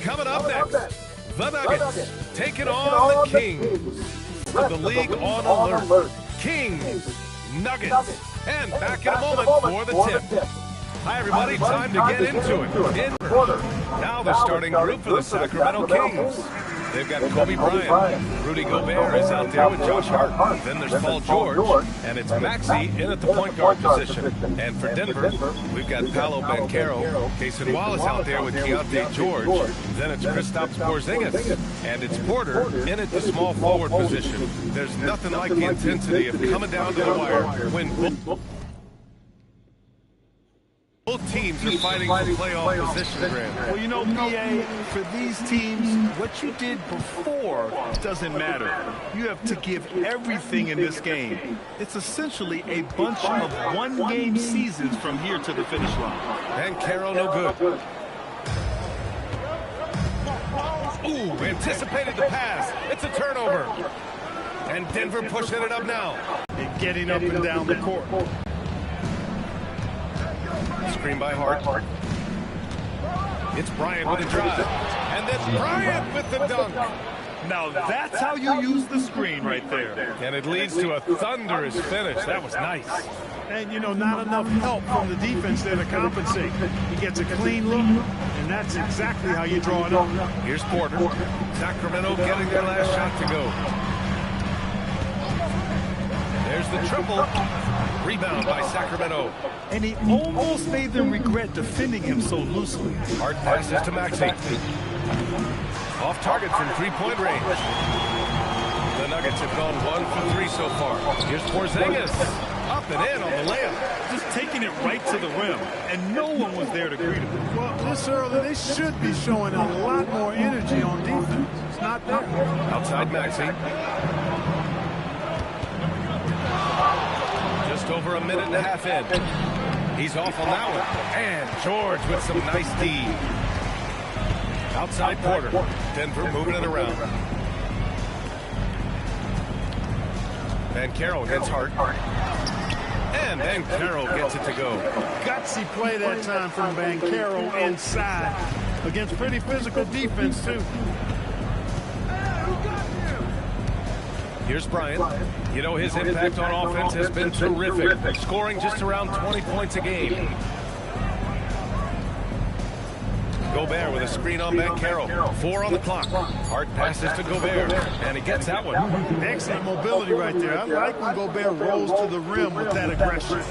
Coming up next, the Nuggets taking on the Kings. With the league on alert. Kings, Nuggets, and back in a moment for the tip. Hi, everybody. Time to get into it. Denver. Now the starting group for the Sacramento Kings. They've got Kobe Bryant. Rudy Gobert is out there with Josh Hart. Then there's Paul George, and it's Maxey in at the point guard position. And for Denver, we've got Paolo Banchero. Cason Wallace out there with Keontae George. Then it's Kristaps Porzingis. And it's Porter in at the small forward position. There's nothing like the intensity of coming down to the wire when both teams are fighting for playoff position, Grant. Well, you know, PA, for these teams, what you did before doesn't matter. You have to give everything in this game. It's essentially a bunch of one-game seasons from here to the finish line. And Carroll no good. Ooh, anticipated the pass. It's a turnover. And Denver pushing it up now. And getting up and down the court. Screen by Hart. It's Bryant with a drive. And then Bryant with the dunk. Now that's how you use the screen right there. And it leads to a thunderous finish. That was nice. And, you know, not enough help from the defense there to compensate. He gets a clean look, and that's exactly how you draw it up. Here's Porter. Sacramento getting their last shot to go. There's the triple. Rebound by Sacramento. And he almost made them regret defending him so loosely. Hart passes to Maxey. Off target from three-point range. The Nuggets have gone 1 for 3 so far. Here's Porzingis. Up and in on the layup. Just taking it right to the rim. And no one was there to greet him. Well, this early, they should be showing a lot more energy on defense. It's not there. Outside Maxey. Over a minute and a half in. He's off on that one. And George with some nice D. Outside Porter. Denver moving it around. Banchero against Hart. And Banchero gets it to go. Gutsy play that time from Banchero inside. Against pretty physical defense, too. Here's Bryant. You know, his impact on offense has been terrific, scoring just around 20 points a game. Gobert with a screen on Banchero. 4 on the clock. Hart passes to Gobert, and he gets that one. Excellent mobility right there. I like when Gobert rolls to the rim with that aggression.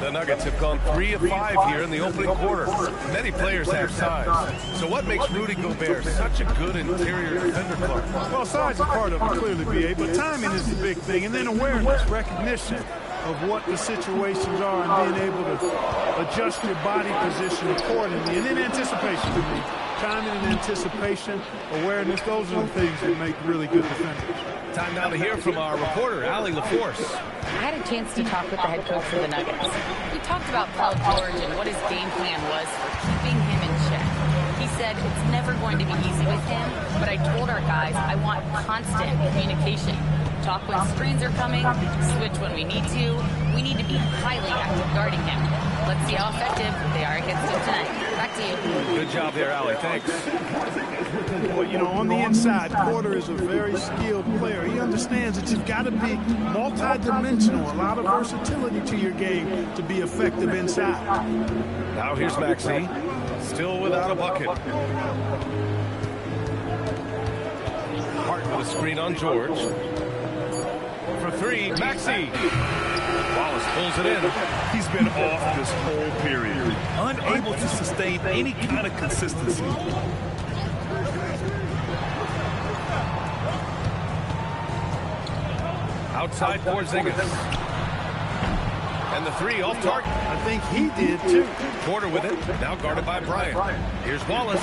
The Nuggets have gone 3 of 5 here in the opening quarter. Many players have size. So what makes Rudy Gobert such a good interior defender, Clark? Well, size is part of it, clearly, BA, but timing is the big thing. And then awareness, recognition of what the situations are and being able to adjust your body position accordingly. And then anticipation. Timing and anticipation, awareness, those are the things that make really good defenders. Time now to hear from our reporter, Allie LaForce. I had a chance to talk with the head coach for the Nuggets. We talked about Paul George and what his game plan was for keeping him in check. He said it's never going to be easy with him, but I told our guys I want constant communication. Talk when screens are coming, switch when we need to. We need to be highly active guarding him. Let's see how effective they are against him tonight. Back to you. Good job there, Allie. Thanks. Well, you know, on the inside, Porter is a very skilled player. He understands that you've got to be multi-dimensional, a lot of versatility to your game to be effective inside. Now here's Maxey, still without a bucket. Hart with a screen on George. For 3, Maxey. Wallace pulls it in. He's been off this whole period, unable to sustain any kind of consistency. Outside Porzingis. And the 3 off target. I think he did, too. Porter with it, now guarded by Bryant. Here's Wallace.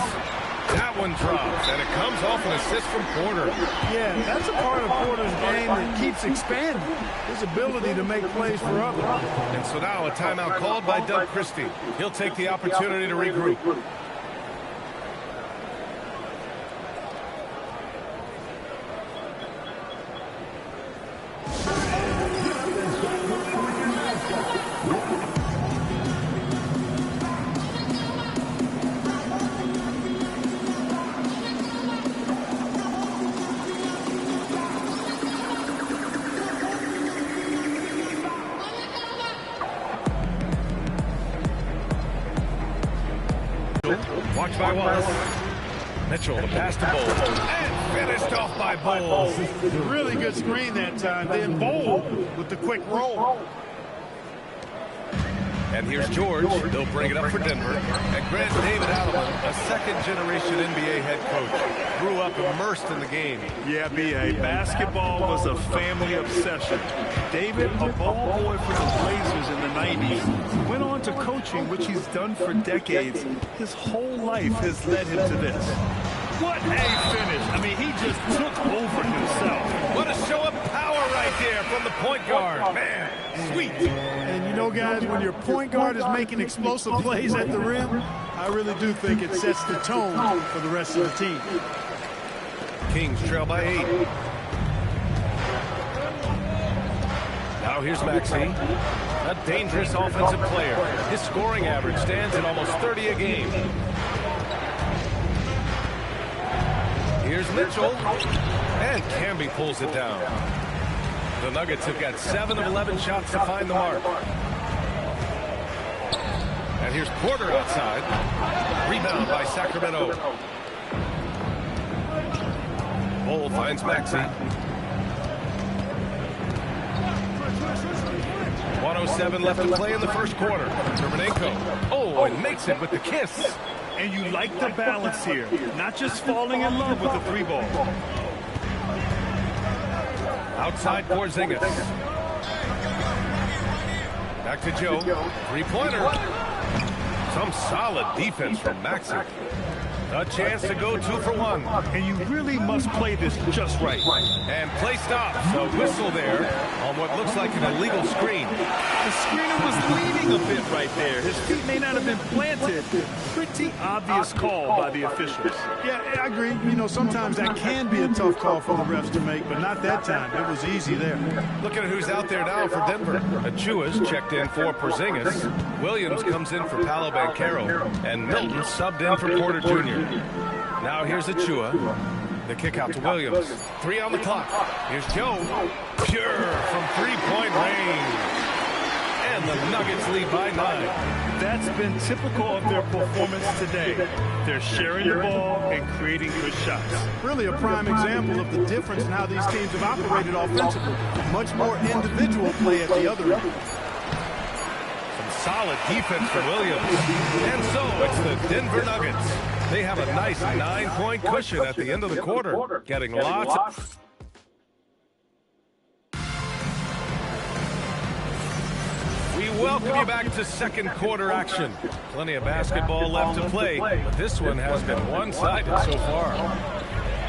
That one drops, and it comes off an assist from Porter. Yeah, that's a part of Porter's game that keeps expanding. His ability to make plays for others. And so now a timeout called by Doug Christie. He'll take the opportunity to regroup. Wallace. Mitchell, the pass to Bowles. And finished off by Bowles. Really good screen that time. Then Bowles with the quick roll. And here's George. They'll bring it up for Denver. And Grant David Adelman, a second-generation NBA head coach, grew up immersed in the game. Yeah, B.A. Basketball was a family obsession. David, a ball boy for the Blazers in the 90s, went on to coaching, which he's done for decades. His whole life has led him to this. What a finish. I mean, he just took over himself. What a show of power right there from the point guard. Man, sweet. And you know, guys, when your point guard is making explosive plays at the rim, I really do think it sets the tone for the rest of the team. Kings trail by 8. Now here's Maxey, a dangerous offensive player. His scoring average stands at almost 30 a game. Here's Mitchell, and Camby pulls it down. The Nuggets have got 7 of 11 shots to find the mark. And here's Porter outside. Rebound by Sacramento. Bol finds Maxey. 1:07 left to play in the first quarter. Terminenko. Oh, and makes it with the kiss. And you like the balance here, not just falling in love with the 3-ball. Outside Porzingis. Back to Joe. Three-pointer. Some solid defense from Maxey. A chance to go 2 for 1. And you really must play this just right. And play stops. A whistle there on what looks like an illegal screen. The screener was leaning a bit right there. His feet may not have been planted. Pretty obvious call by the officials. Yeah, I agree. You know, sometimes that can be a tough call for the refs to make, but not that time. It was easy there. Look at who's out there now for Denver. Achua's checked in for Porzingis. Williams comes in for Paolo Banchero. And Milton subbed in for Porter Jr. Now here's Achua. The kick out to Williams. 3 on the clock. Here's Joe. Pure from 3-point range. And the Nuggets lead by 9. That's been typical of their performance today. They're sharing the ball and creating good shots. Really a prime example of the difference in how these teams have operated offensively. Much more individual play at the other end. Solid defense for Williams. And so it's the Denver Nuggets. They have a nice 9-point cushion at the end of the quarter, getting lots of... We welcome you back to second quarter action. Plenty of basketball left to play, but this one has been one-sided so far.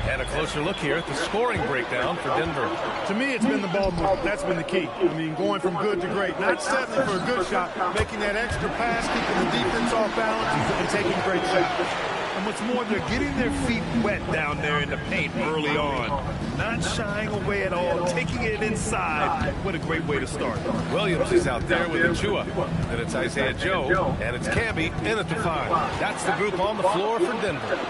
And a closer look here at the scoring breakdown for Denver. To me, it's been the ball movement. That's been the key. I mean, going from good to great. Not settling for a good shot, making that extra pass, keeping the defense off balance, and taking great shots. And what's more, they're getting their feet wet down there in the paint early on. Not shying away at all, taking it inside. What a great way to start. Williams is out there with Achua. Then it's Isaiah Joe, and it's Camby in at the 5. That's the group on the floor for Denver.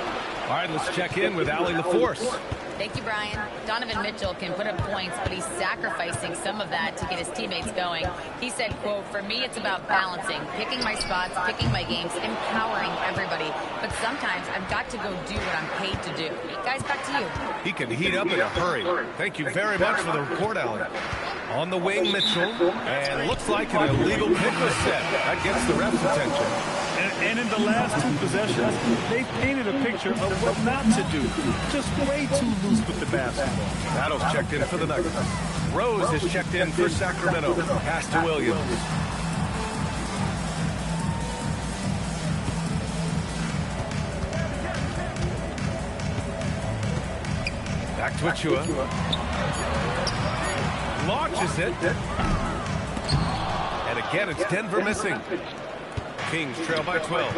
All right, let's check in with Allie LaForce. Thank you, Brian. Donovan Mitchell can put up points, but he's sacrificing some of that to get his teammates going. He said, quote, "For me, it's about balancing, picking my spots, picking my games, empowering everybody. But sometimes I've got to go do what I'm paid to do." Guys, back to you. He can heat up in a hurry. Thank you very much for the report, Allie. On the wing, Mitchell, and looks like an illegal pick was set. That gets the ref's attention. And in the last 2 possessions, they've painted a picture of what not to do. Just way too loose with the basketball. Battle's checked in for the Nuggets. Rose is checked in for Sacramento. Pass to Williams. Back to Achua. Launches it. And again, it's Denver missing. Kings trail by 12.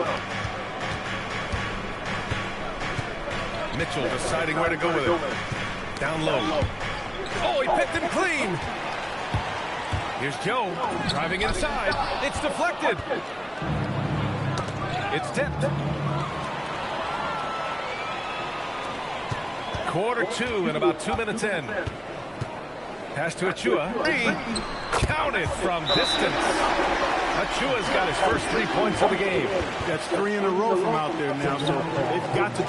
Mitchell deciding where to go with it. Down low. Oh, he picked him clean. Here's Joe driving inside. It's deflected. It's tipped. Quarter 2 and about 2 minutes in. Pass to Achua. 3. Counted from distance. Achua's got his first 3 points of the game. That's 3 in a row from out there now, so they've got to